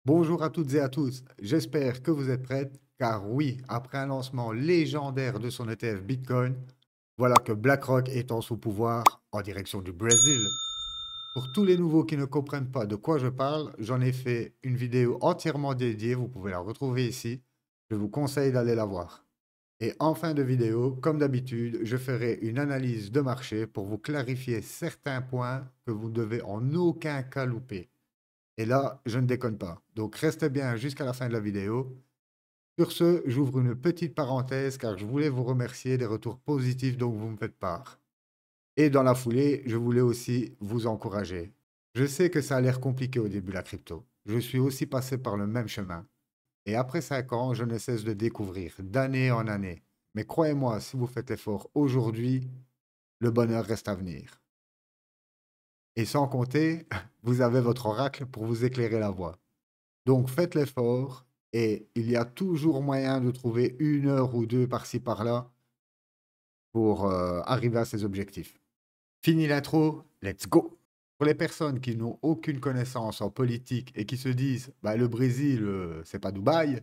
Bonjour à toutes et à tous, j'espère que vous êtes prêts, car oui, après un lancement légendaire de son ETF Bitcoin, voilà que BlackRock est en sous pouvoir en direction du Brésil. Pour tous les nouveaux qui ne comprennent pas de quoi je parle, j'en ai fait une vidéo entièrement dédiée, vous pouvez la retrouver ici. Je vous conseille d'aller la voir. Et en fin de vidéo, comme d'habitude, je ferai une analyse de marché pour vous clarifier certains points que vous ne devez en aucun cas louper. Et là, je ne déconne pas. Donc restez bien jusqu'à la fin de la vidéo. Sur ce, j'ouvre une petite parenthèse car je voulais vous remercier des retours positifs dont vous me faites part. Et dans la foulée, je voulais aussi vous encourager. Je sais que ça a l'air compliqué au début la crypto. Je suis aussi passé par le même chemin. Et après 5 ans, je ne cesse de découvrir, d'année en année. Mais croyez-moi, si vous faites l'effort aujourd'hui, le bonheur reste à venir. Et sans compter, vous avez votre oracle pour vous éclairer la voie. Donc faites l'effort et il y a toujours moyen de trouver une heure ou deux par-ci par-là pour arriver à ses objectifs. Fini l'intro, let's go! Pour les personnes qui n'ont aucune connaissance en politique et qui se disent bah, le Brésil, c'est pas Dubaï,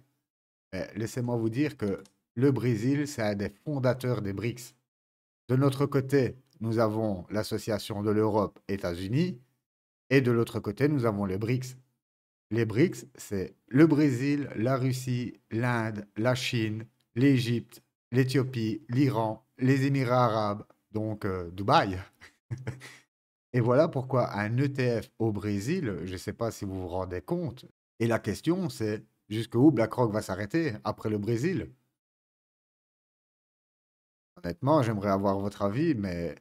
laissez-moi vous dire que le Brésil, c'est un des fondateurs des BRICS. De notre côté, nous avons l'association de l'Europe États-Unis et de l'autre côté, nous avons les BRICS. Les BRICS, c'est le Brésil, la Russie, l'Inde, la Chine, l'Égypte, l'Éthiopie, l'Iran, les Émirats arabes, donc Dubaï. Et voilà pourquoi un ETF au Brésil, je ne sais pas si vous vous rendez compte, et la question c'est jusqu'où BlackRock va s'arrêter après le Brésil? Honnêtement, j'aimerais avoir votre avis, mais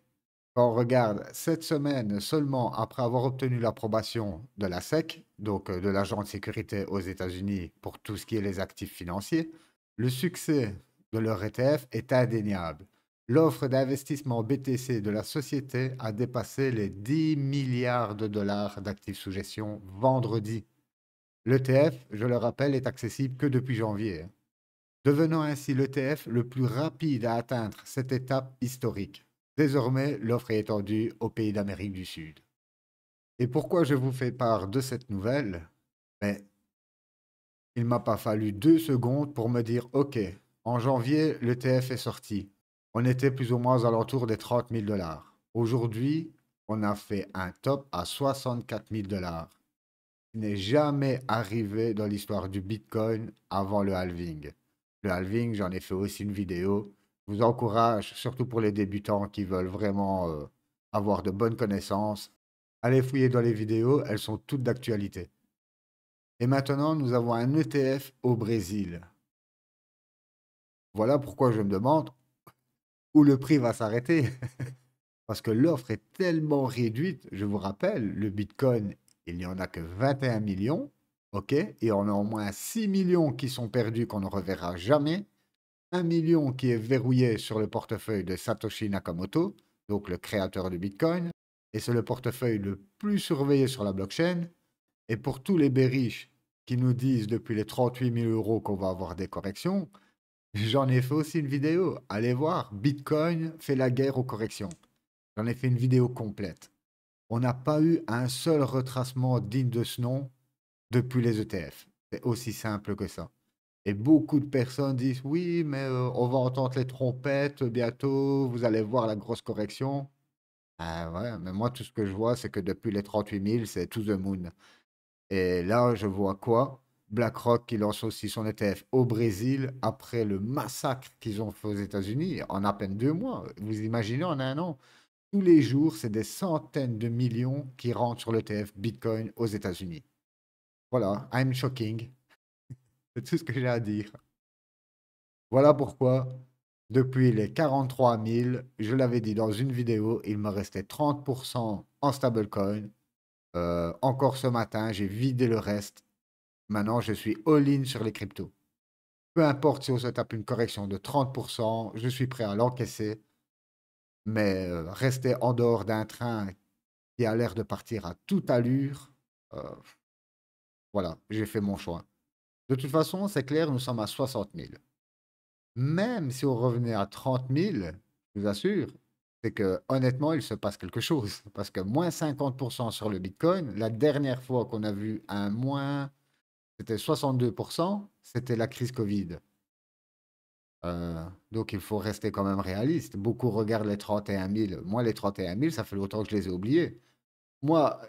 quand on regarde cette semaine seulement après avoir obtenu l'approbation de la SEC, donc de l'agent de sécurité aux États-Unis pour tout ce qui est les actifs financiers, le succès de leur ETF est indéniable. L'offre d'investissement BTC de la société a dépassé les 10 milliards de dollars d'actifs sous gestion vendredi. L'ETF, je le rappelle, est accessible que depuis janvier, devenant ainsi l'ETF le plus rapide à atteindre cette étape historique. Désormais, l'offre est étendue aux pays d'Amérique du Sud. Et pourquoi je vous fais part de cette nouvelle? Mais il ne m'a pas fallu 2 secondes pour me dire, OK, en janvier, l'ETF est sorti. On était plus ou moins aux alentours des 30 000 dollars. Aujourd'hui, on a fait un top à 64 000 dollars. Ce n'est jamais arrivé dans l'histoire du Bitcoin avant le halving. Le halving, j'en ai fait aussi une vidéo. Je vous encourage, surtout pour les débutants qui veulent vraiment avoir de bonnes connaissances. Allez fouiller dans les vidéos, elles sont toutes d'actualité. Et maintenant, nous avons un ETF au Brésil. Voilà pourquoi je me demande où le prix va s'arrêter. Parce que l'offre est tellement réduite. Je vous rappelle, le Bitcoin, il n'y en a que 21 millions. OK? Et on a au moins 6 millions qui sont perdus qu'on ne reverra jamais. 1 million qui est verrouillé sur le portefeuille de Satoshi Nakamoto, donc le créateur du Bitcoin. Et c'est le portefeuille le plus surveillé sur la blockchain. Et pour tous les bearish qui nous disent depuis les 38 000 euros qu'on va avoir des corrections, j'en ai fait aussi une vidéo. Allez voir, Bitcoin fait la guerre aux corrections. J'en ai fait une vidéo complète. On n'a pas eu un seul retracement digne de ce nom depuis les ETF. C'est aussi simple que ça. Et beaucoup de personnes disent oui, mais on va entendre les trompettes bientôt, vous allez voir la grosse correction. Ah ouais, mais moi, tout ce que je vois, c'est que depuis les 38 000, c'est to the moon. Et là, je vois quoi? BlackRock qui lance aussi son ETF au Brésil après le massacre qu'ils ont fait aux États-Unis en à peine 2 mois. Vous imaginez en un an? Tous les jours, c'est des centaines de millions qui rentrent sur l'ETF Bitcoin aux États-Unis. Voilà, I'm shocking. C'est tout ce que j'ai à dire. Voilà pourquoi, depuis les 43 000, je l'avais dit dans une vidéo, il me restait 30% en stablecoin. Encore ce matin, j'ai vidé le reste. Maintenant, je suis all-in sur les cryptos. Peu importe si on se tape une correction de 30%, je suis prêt à l'encaisser. Mais rester en dehors d'un train qui a l'air de partir à toute allure, euh, voilà, j'ai fait mon choix. De toute façon, c'est clair, nous sommes à 60 000. Même si on revenait à 30 000, je vous assure, c'est que honnêtement, il se passe quelque chose. Parce que moins 50% sur le Bitcoin, la dernière fois qu'on a vu un moins c'était 62%, c'était la crise Covid. Donc il faut rester quand même réaliste. Beaucoup regardent les 31 000. Moi, les 31 000, ça fait longtemps que je les ai oubliés. Moi,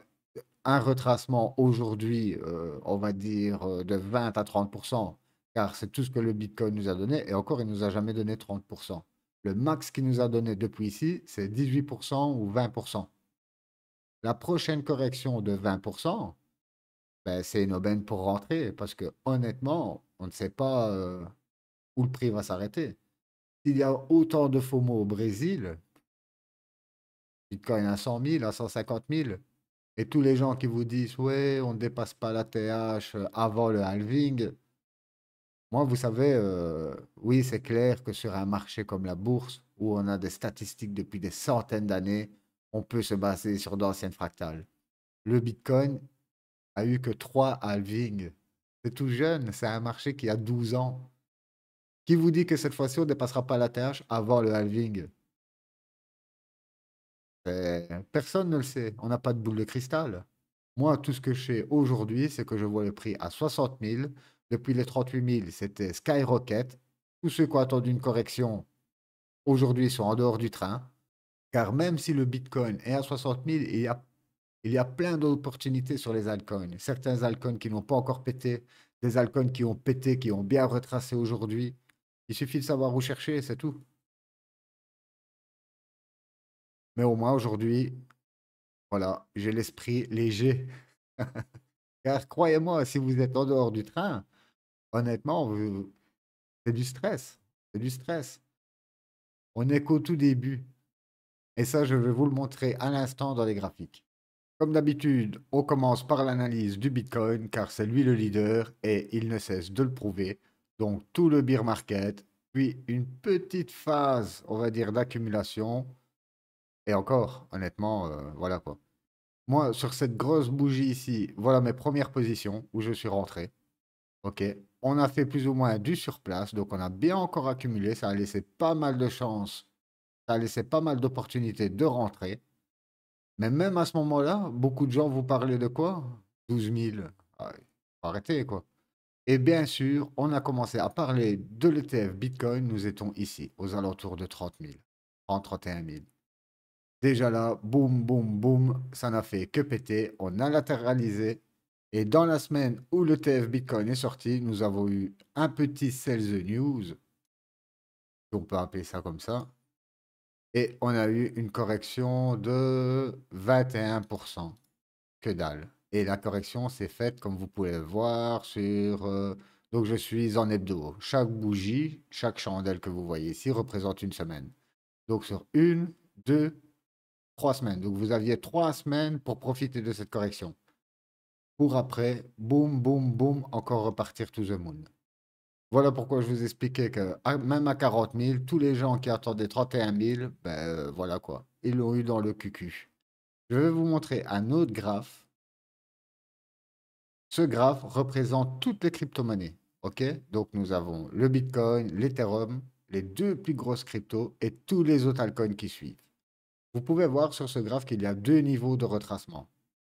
un retracement aujourd'hui, on va dire de 20 à 30%, car c'est tout ce que le Bitcoin nous a donné, et encore, il nous a jamais donné 30%. Le max qu'il nous a donné depuis ici, c'est 18% ou 20%. La prochaine correction de 20%, ben, c'est une aubaine pour rentrer, parce que honnêtement, on ne sait pas où le prix va s'arrêter. S'il y a autant de FOMO au Brésil, Bitcoin à 100 000, à 150 000, et tous les gens qui vous disent, ouais, on ne dépasse pas la TH avant le halving, moi, vous savez, oui, c'est clair que sur un marché comme la bourse, où on a des statistiques depuis des centaines d'années, on peut se baser sur d'anciennes fractales. Le Bitcoin a eu que 3 halvings. C'est tout jeune, c'est un marché qui a 12 ans. Qui vous dit que cette fois-ci, on ne dépassera pas la TH avant le halving? Personne ne le sait. On n'a pas de boule de cristal. Moi, tout ce que je sais aujourd'hui, c'est que je vois le prix à 60 000. Depuis les 38 000, c'était skyrocket. Tous ceux qui ont attendu une correction aujourd'hui sont en dehors du train. Car même si le Bitcoin est à 60 000, il y a plein d'opportunités sur les altcoins. Certains altcoins qui n'ont pas encore pété, des altcoins qui ont pété, qui ont bien retracé aujourd'hui. Il suffit de savoir où chercher, c'est tout. Mais au moins aujourd'hui, voilà, j'ai l'esprit léger. Car croyez-moi, si vous êtes en dehors du train, honnêtement, c'est du stress. C'est du stress. On n'est qu'au tout début. Et ça, je vais vous le montrer à l'instant dans les graphiques. Comme d'habitude, on commence par l'analyse du Bitcoin, car c'est lui le leader et il ne cesse de le prouver. Donc tout le bear market, puis une petite phase, on va dire, d'accumulation. Et encore, honnêtement, voilà quoi. Moi, sur cette grosse bougie ici, voilà mes premières positions où je suis rentré. Ok, on a fait plus ou moins du surplace, donc on a bien encore accumulé. Ça a laissé pas mal de chances, ça a laissé pas mal d'opportunités de rentrer. Mais même à ce moment-là, beaucoup de gens vous parlaient de quoi? 12 000. Ah, faut arrêter quoi. Et bien sûr, on a commencé à parler de l'ETF Bitcoin. Nous étions ici, aux alentours de 30 000, 30, 31 000. Déjà là, boum, boum, boum, ça n'a fait que péter. On a latéralisé. Et dans la semaine où le TF Bitcoin est sorti, nous avons eu un petit sell the news, si on peut appeler ça comme ça. Et on a eu une correction de 21%. Que dalle. Et la correction s'est faite, comme vous pouvez le voir, sur... donc je suis en hebdo. Chaque bougie, chaque chandelle que vous voyez ici représente une semaine. Donc sur une, deux, 3 semaines. Donc vous aviez 3 semaines pour profiter de cette correction. Pour après, boum, boum, boum, encore repartir to the moon. Voilà pourquoi je vous expliquais que même à 40 000, tous les gens qui attendaient 31 000, ben voilà quoi. Ils l'ont eu dans le cucu. Je vais vous montrer un autre graphe. Ce graphe représente toutes les crypto-monnaies. OK? Donc nous avons le Bitcoin, l'Ethereum, les deux plus grosses cryptos et tous les autres altcoins qui suivent. Vous pouvez voir sur ce graphe qu'il y a deux niveaux de retracement.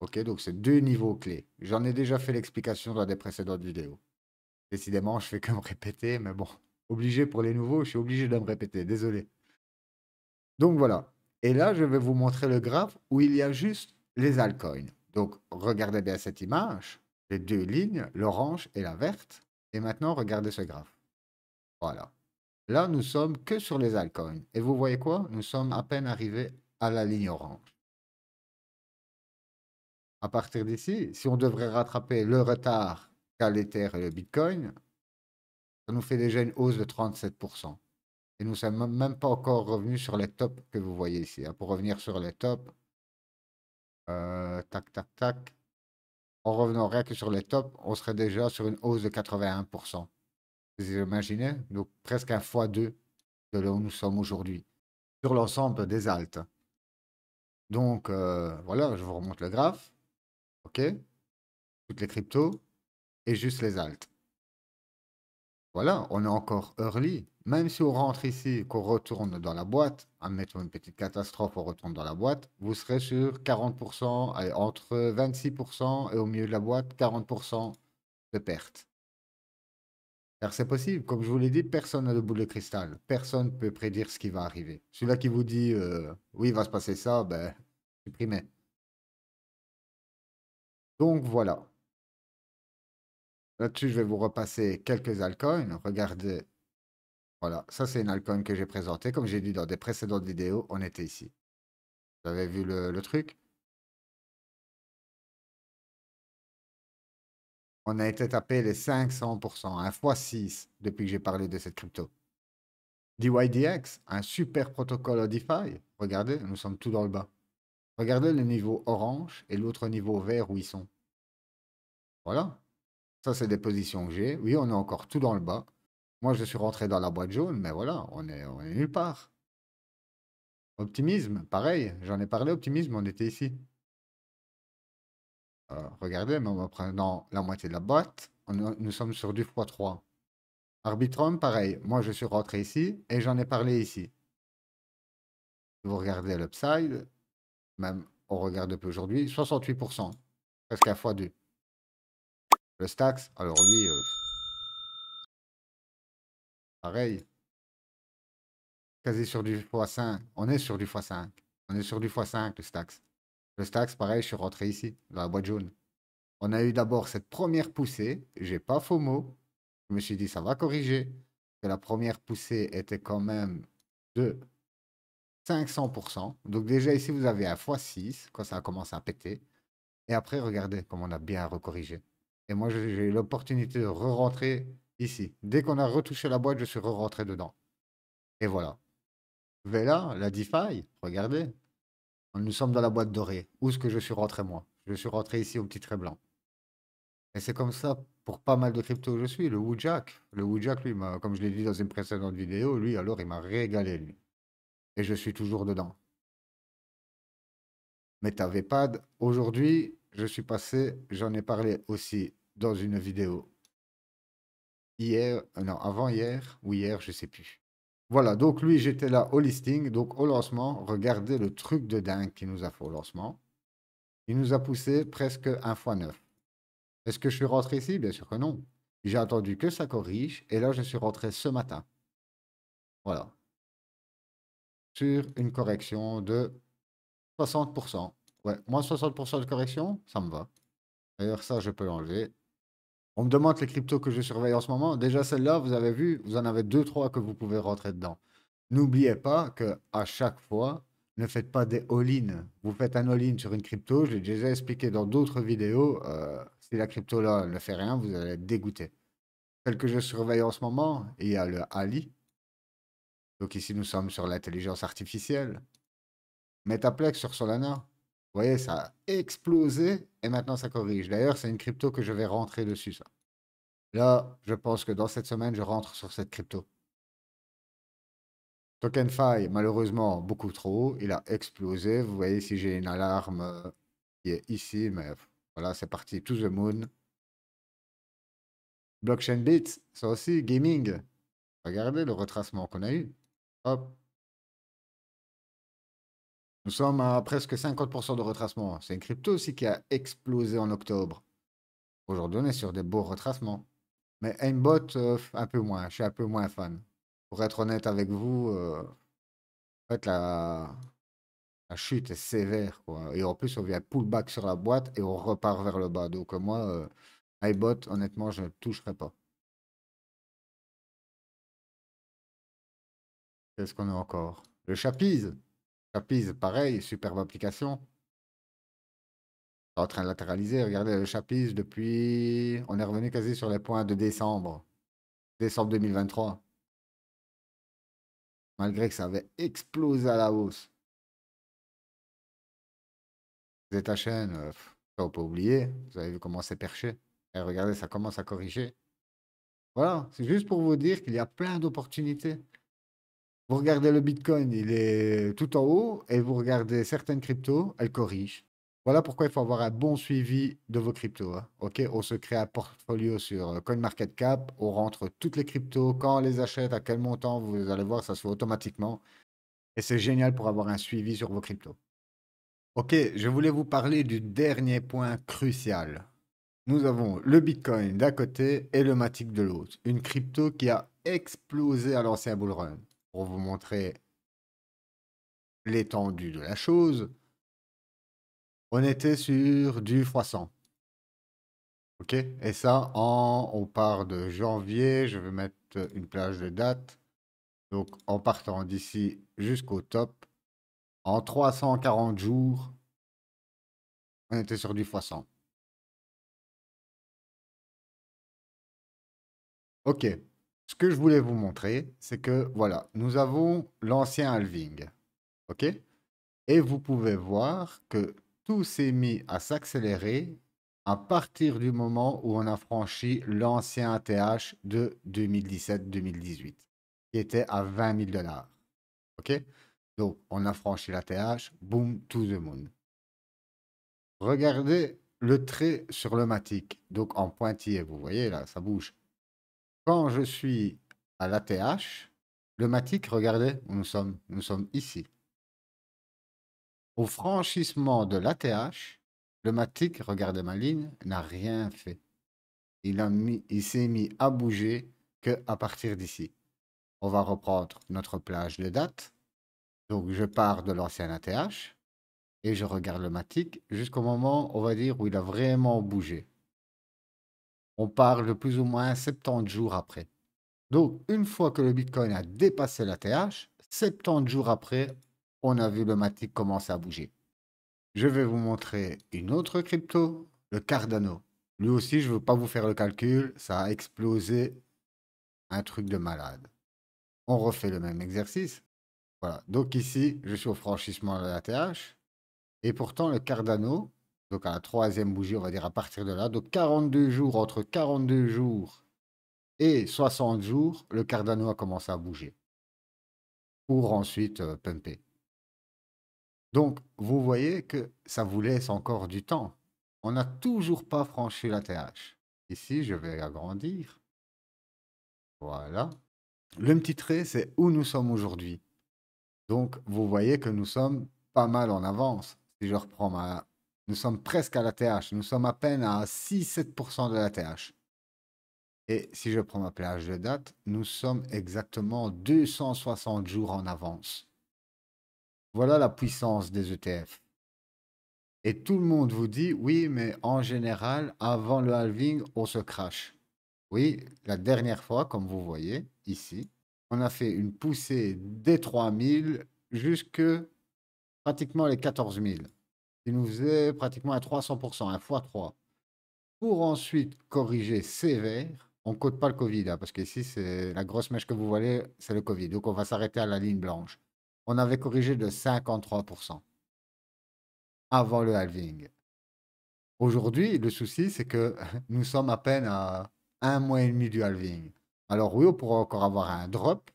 OK? Donc c'est deux niveaux clés. J'en ai déjà fait l'explication dans des précédentes vidéos. Décidément, je fais que me répéter, mais bon, obligé pour les nouveaux, je suis obligé de me répéter, désolé. Donc voilà. Et là, je vais vous montrer le graphe où il y a juste les altcoins. Donc regardez bien cette image, les deux lignes, l'orange et la verte. Et maintenant, regardez ce graphe. Voilà. Là, nous sommes que sur les altcoins. Et vous voyez quoi? Nous sommes à peine arrivés à la ligne orange. À partir d'ici, si on devrait rattraper le retard qu'a l'Ether et le Bitcoin, ça nous fait déjà une hausse de 37%. Et nous ne sommes même pas encore revenus sur les tops que vous voyez ici, hein. Pour revenir sur les tops, tac, tac, tac. En revenant rien que sur les tops, on serait déjà sur une hausse de 81%. Vous imaginez? Donc presque un x2 de là où nous sommes aujourd'hui, sur l'ensemble des altes. Donc voilà, je vous remonte le graphe. OK? Toutes les cryptos et juste les altes. Voilà, on est encore early. Même si on rentre ici, qu'on retourne dans la boîte, admettons une petite catastrophe, on retourne dans la boîte, vous serez sur 40%, allez, entre 26% et au milieu de la boîte, 40%. de perte. Car c'est possible, comme je vous l'ai dit, personne n'a de boule de cristal. Personne ne peut prédire ce qui va arriver. Celui-là qui vous dit oui, il va se passer ça, ben, supprimez. Donc voilà. Là-dessus, je vais vous repasser quelques altcoins. Regardez, voilà, ça c'est une altcoin que j'ai présentée. Comme j'ai dit dans des précédentes vidéos, on était ici. Vous avez vu le truc? On a été tapé les 500%, un fois 6 depuis que j'ai parlé de cette crypto. DYDX, un super protocole au DeFi. Regardez, nous sommes tout dans le bas. Regardez le niveau orange et l'autre niveau vert où ils sont. Voilà. Ça, c'est des positions que j'ai. Oui, on est encore tout dans le bas. Moi, je suis rentré dans la boîte jaune, mais voilà, on est nulle part. Optimisme, pareil. J'en ai parlé, optimisme, on était ici. Regardez, même en prenant la moitié de la boîte, nous sommes sur du x3. Arbitrum, pareil. Moi, je suis rentré ici et j'en ai parlé ici. Vous regardez l'upside, même on regarde peu aujourd'hui, 68%, presque à fois 2. Le Stax, alors lui, pareil, quasi sur du x5. On est sur du x5. On est sur du x5, le Stax. Le Stax, pareil, je suis rentré ici, dans la boîte jaune. On a eu d'abord cette première poussée, j'ai pas faux mot. Je me suis dit, ça va corriger. Que la première poussée était quand même de 500%. Donc déjà ici, vous avez un x6 quand ça a commencé à péter. Et après, regardez comme on a bien recorrigé. Et moi, j'ai eu l'opportunité de re-rentrer ici. Dès qu'on a retouché la boîte, je suis re-rentré dedans. Et voilà. Vela, la DeFi, regardez. Nous sommes dans la boîte dorée. Où est-ce que je suis rentré moi? Je suis rentré ici au petit trait blanc. Et c'est comme ça pour pas mal de cryptos où je suis. Le Woojack. Le Woojack, lui, comme je l'ai dit dans une précédente vidéo, lui, alors, il m'a régalé, lui. Et je suis toujours dedans. MetaVPad, aujourd'hui, je suis passé, j'en ai parlé aussi dans une vidéo hier, non, avant-hier ou hier, je sais plus. Voilà, donc lui, j'étais là au listing, donc au lancement, regardez le truc de dingue qu'il nous a fait au lancement. Il nous a poussé presque 1 x 9. Est-ce que je suis rentré ici? Bien sûr que non. J'ai attendu que ça corrige et là, je suis rentré ce matin. Voilà. Sur une correction de 60%. Ouais, moins 60% de correction, ça me va. D'ailleurs, ça, je peux l'enlever. On me demande les cryptos que je surveille en ce moment. Déjà, celle-là, vous avez vu, vous en avez deux, trois que vous pouvez rentrer dedans. N'oubliez pas que à chaque fois, ne faites pas des all-in. Vous faites un all-in sur une crypto, je l'ai déjà expliqué dans d'autres vidéos. Si la crypto là ne fait rien, vous allez être dégoûté. Celle que je surveille en ce moment, il y a le Ali. Donc ici, nous sommes sur l'intelligence artificielle. Metaplex sur Solana. Vous voyez, ça a explosé et maintenant ça corrige. D'ailleurs, c'est une crypto que je vais rentrer dessus, ça. Là, je pense que dans cette semaine, je rentre sur cette crypto. TokenFi, malheureusement, beaucoup trop haut. Il a explosé. Vous voyez, si j'ai une alarme qui est ici, mais voilà, c'est parti. To the moon. Blockchain Bits, ça aussi, gaming. Regardez le retracement qu'on a eu. Hop. Nous sommes à presque 50% de retracement. C'est une crypto aussi qui a explosé en octobre. Aujourd'hui, on est sur des beaux retracements. Mais Aimbot, un peu moins. Je suis un peu moins fan. Pour être honnête avec vous, en fait, la chute est sévère, quoi. Et en plus, on vient pullback sur la boîte et on repart vers le bas. Donc, moi, iBot, honnêtement, je ne toucherai pas. Qu'est-ce qu'on a encore? Le Chapiz. Chapiz, pareil, superbe application. En train de latéraliser. Regardez le Chapiz depuis. On est revenu quasi sur les points de décembre. Décembre 2023. Malgré que ça avait explosé à la hausse. Zeta chaîne, ça, on peut oublier. Vous avez vu comment c'est perché. Et regardez, ça commence à corriger. Voilà, c'est juste pour vous dire qu'il y a plein d'opportunités. Vous regardez le Bitcoin, il est tout en haut, et vous regardez certaines cryptos, elles corrigent. Voilà pourquoi il faut avoir un bon suivi de vos cryptos, hein. Ok, on se crée un portfolio sur CoinMarketCap, on rentre toutes les cryptos, quand on les achète, à quel montant, vous allez voir, ça se fait automatiquement. Et c'est génial pour avoir un suivi sur vos cryptos. Ok, je voulais vous parler du dernier point crucial. Nous avons le Bitcoin d'un côté et le Matic de l'autre. Une crypto qui a explosé à l'ancien bull run. Pour vous montrer l'étendue de la chose, on était sur du x100. OK? Et ça, on part de janvier. Je vais mettre une plage de date. Donc, en partant d'ici jusqu'au top, en 340 jours, on était sur du x100. OK. Ce que je voulais vous montrer, c'est que, voilà, nous avons l'ancien halving. OK? Et vous pouvez voir que tout s'est mis à s'accélérer à partir du moment où on a franchi l'ancien ATH de 2017-2018, qui était à 20 000 $. OK? Donc, on a franchi l'ATH, boom, to the moon. Regardez le trait sur le matic, donc en pointillé, vous voyez là, ça bouge. Quand je suis à l'ATH, le matic, regardez où nous sommes. Nous sommes ici. Au franchissement de l'ATH, le matic, regardez ma ligne, n'a rien fait. Il s'est mis à bouger que à partir d'ici. On va reprendre notre plage de date. Donc, je pars de l'ancien ATH et je regarde le matic jusqu'au moment, on va dire, où il a vraiment bougé. On parle de plus ou moins 70 jours après. Donc, une fois que le Bitcoin a dépassé l'ATH, 70 jours après, on a vu le matic commencer à bouger. Je vais vous montrer une autre crypto, le Cardano. Lui aussi, je ne veux pas vous faire le calcul, ça a explosé un truc de malade. On refait le même exercice. Voilà. Donc ici, je suis au franchissement de la TH. Et pourtant, le Cardano, donc à la troisième bougie, on va dire à partir de là, donc 42 jours, entre 42 jours et 60 jours, le Cardano a commencé à bouger. Pour ensuite pumper. Donc, vous voyez que ça vous laisse encore du temps. On n'a toujours pas franchi la TH. Ici, je vais agrandir. Voilà. Le petit trait, c'est où nous sommes aujourd'hui. Donc, vous voyez que nous sommes pas mal en avance. Si je reprends ma... Nous sommes presque à la TH. Nous sommes à peine à 6-7% de la TH. Et si je prends ma plage de date, nous sommes exactement 260 jours en avance. Voilà la puissance des ETF. Et tout le monde vous dit, oui, mais en général, avant le halving, on se crache. Oui, la dernière fois, comme vous voyez ici, on a fait une poussée des 3000 jusque pratiquement les 14 000, qui nous faisait pratiquement à 300%, un fois 3. Pour ensuite corriger sévère, on ne code pas le Covid, hein, parce qu'ici, c'est la grosse mèche que vous voyez, c'est le Covid. Donc, on va s'arrêter à la ligne blanche. On avait corrigé de 53% avant le halving. Aujourd'hui, le souci, c'est que nous sommes à peine à un mois et demi du halving. Alors oui, on pourra encore avoir un drop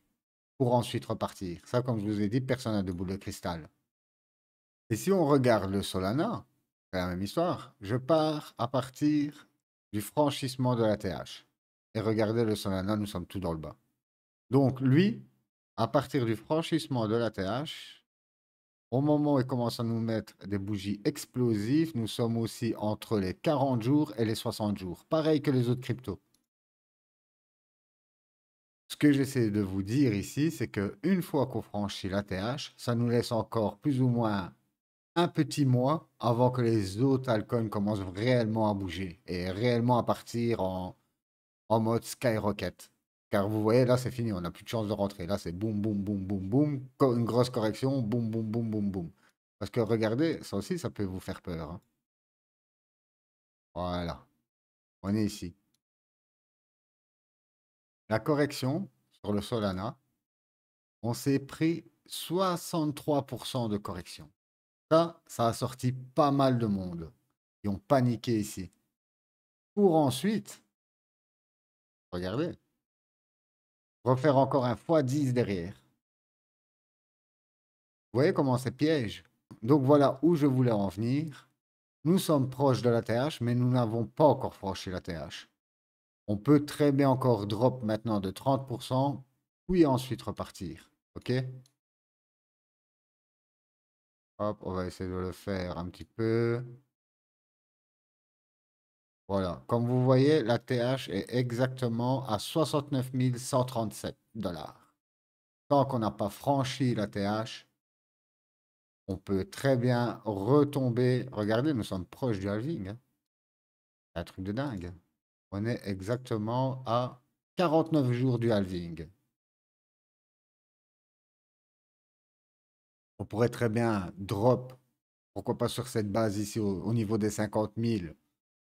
pour ensuite repartir. Ça, comme je vous ai dit, personne n'a de boule de cristal. Et si on regarde le Solana, c'est la même histoire. Je pars à partir du franchissement de la TH. Et regardez le Solana, nous sommes tout dans le bas. Donc lui, à partir du franchissement de la TH, au moment où il commence à nous mettre des bougies explosives, nous sommes aussi entre les 40 jours et les 60 jours. Pareil que les autres cryptos. Ce que j'essaie de vous dire ici, c'est qu'une fois qu'on franchit l'ATH, ça nous laisse encore plus ou moins un petit mois avant que les autres altcoins commencent réellement à bouger et réellement à partir en mode skyrocket. Car vous voyez, là, c'est fini, on n'a plus de chance de rentrer. Là, c'est boum, boum, boum, boum, boum, une grosse correction, boum, boum, boum, boum, boum. Parce que regardez, ça aussi, ça peut vous faire peur, hein. Voilà, on est ici. La correction sur le Solana, on s'est pris 63% de correction. Ça a sorti pas mal de monde qui ont paniqué ici. Pour ensuite, regardez, refaire encore un x10 derrière. Vous voyez comment c'est piège? Donc voilà où je voulais en venir. Nous sommes proches de la TH, mais nous n'avons pas encore franchi la TH. On peut très bien encore drop maintenant de 30%, puis ensuite repartir. OK? Hop, on va essayer de le faire un petit peu. Voilà. Comme vous voyez, la TH est exactement à 69 137 dollars. Tant qu'on n'a pas franchi la TH, on peut très bien retomber. Regardez, nous sommes proches du halving, hein. C'est un truc de dingue. On est exactement à 49 jours du halving. On pourrait très bien drop, pourquoi pas sur cette base ici au niveau des 50 000.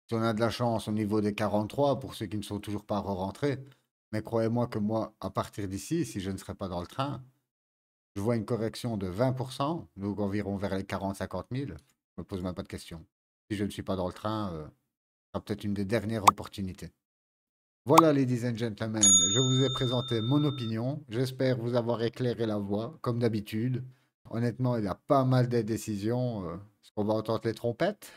Si on a de la chance au niveau des 43 pour ceux qui ne sont toujours pas rentrés. Mais croyez-moi que moi, à partir d'ici, si je ne serai pas dans le train, je vois une correction de 20%, donc environ vers les 40-50 000. Je me pose même pas de questions. Si je ne suis pas dans le train, ce sera peut-être une des dernières opportunités. Voilà, ladies and gentlemen, je vous ai présenté mon opinion. J'espère vous avoir éclairé la voie, comme d'habitude. Honnêtement, il y a pas mal de décisions. Est-ce qu'on va entendre les trompettes?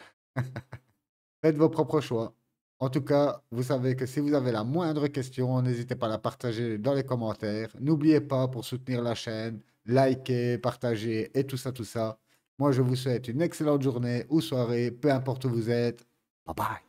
Faites vos propres choix. En tout cas, vous savez que si vous avez la moindre question, n'hésitez pas à la partager dans les commentaires. N'oubliez pas, pour soutenir la chaîne, liker, partager et tout ça, tout ça. Moi, je vous souhaite une excellente journée ou soirée, peu importe où vous êtes. Bye bye.